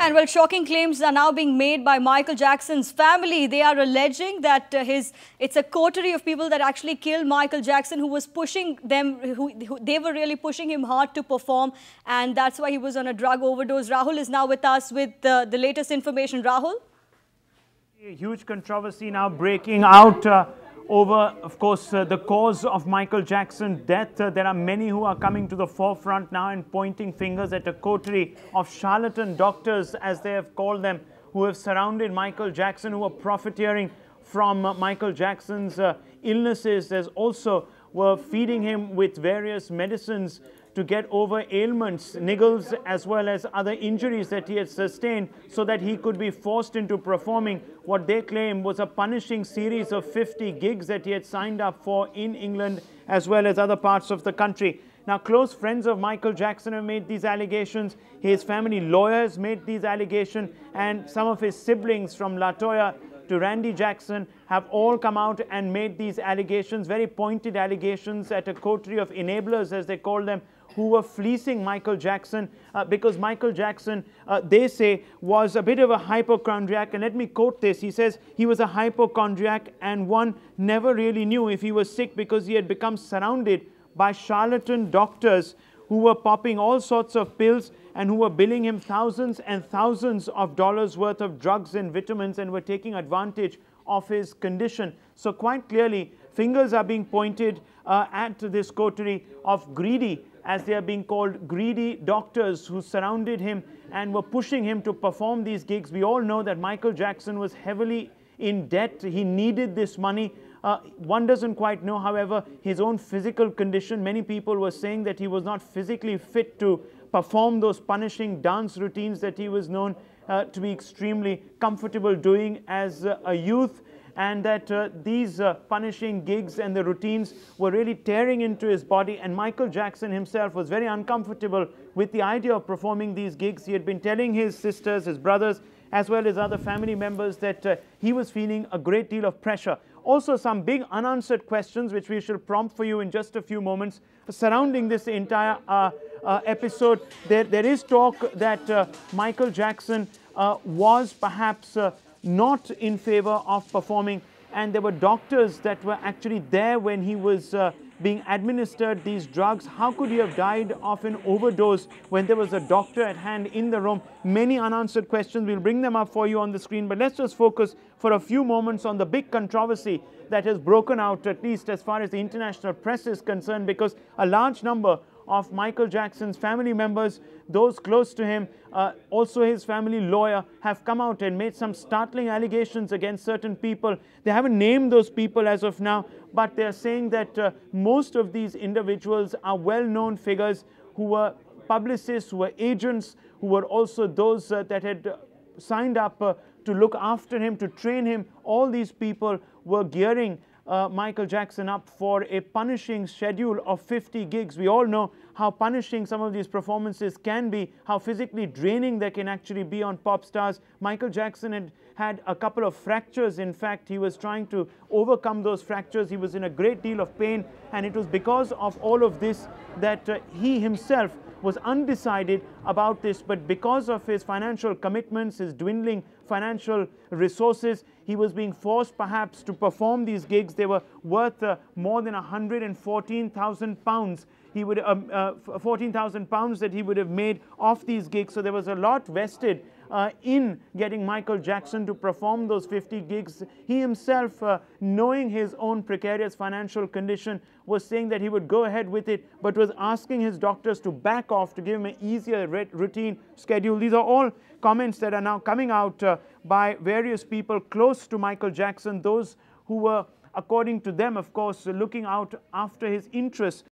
And well, shocking claims are now being made by Michael Jackson's family. They are alleging that it's a coterie of people that actually killed Michael Jackson, who was pushing them, they were really pushing him hard to perform, and that's why he was on a drug overdose. Rahul is now with us with the latest information. Rahul? A huge controversy now breaking out over, of course, the cause of Michael Jackson's death. There are many who are coming to the forefront now and pointing fingers at a coterie of charlatan doctors, as they have called them, who have surrounded Michael Jackson, who are profiteering from Michael Jackson's illnesses. There's also were feeding him with various medicines to get over ailments, niggles, as well as other injuries that he had sustained, so that he could be forced into performing what they claim was a punishing series of 50 gigs that he had signed up for in England as well as other parts of the country. Now, close friends of Michael Jackson have made these allegations. His family lawyers made these allegations, and some of his siblings, from LaToya to Randy Jackson, have all come out and made these allegations, very pointed allegations, at a coterie of enablers, as they call them, who were fleecing Michael Jackson because Michael Jackson, they say, was a bit of a hypochondriac. And let me quote this. He says he was a hypochondriac, and one never really knew if he was sick because he had become surrounded by charlatan doctors who were popping all sorts of pills and who were billing him thousands and thousands of dollars worth of drugs and vitamins, and were taking advantage of his condition. So quite clearly, fingers are being pointed at this coterie of greedy, as they are being called, greedy doctors who surrounded him and were pushing him to perform these gigs. We all know that Michael Jackson was heavily in debt. He needed this money. One doesn't quite know, however, his own physical condition. Many people were saying that he was not physically fit to perform those punishing dance routines that he was known to be extremely comfortable doing as a youth, and that these punishing gigs and the routines were really tearing into his body. And Michael Jackson himself was very uncomfortable with the idea of performing these gigs. He had been telling his sisters, his brothers, as well as other family members, that he was feeling a great deal of pressure. Also, some big unanswered questions, which we shall prompt for you in just a few moments, surrounding this entire episode. There is talk that Michael Jackson was perhaps not in favor of performing, and there were doctors that were actually there when he was being administered these drugs. How could he have died of an overdose when there was a doctor at hand in the room? Many unanswered questions. We'll bring them up for you on the screen, but let's just focus for a few moments on the big controversy that has broken out, at least as far as the international press is concerned, because a large number of Michael Jackson's family members, those close to him, also his family lawyer, have come out and made some startling allegations against certain people. They haven't named those people as of now, but they are saying that most of these individuals are well-known figures who were publicists, who were agents, who were also those that had signed up to look after him, to train him. All these people were gearing Michael Jackson up for a punishing schedule of 50 gigs. We all know how punishing some of these performances can be, how physically draining they can actually be on pop stars. Michael Jackson had a couple of fractures. In fact, he was trying to overcome those fractures. He was in a great deal of pain, and it was because of all of this that he himself was undecided about this. But because of his financial commitments, his dwindling financial resources, he was being forced perhaps to perform these gigs. They were worth more than 114,000 pounds. He would 14,000 pounds that he would have made off these gigs. So there was a lot vested in getting Michael Jackson to perform those 50 gigs. He himself, knowing his own precarious financial condition, was saying that he would go ahead with it, but was asking his doctors to back off, to give him an easier routine schedule. These are all comments that are now coming out by various people close to Michael Jackson, those who were, according to them, of course, looking out after his interests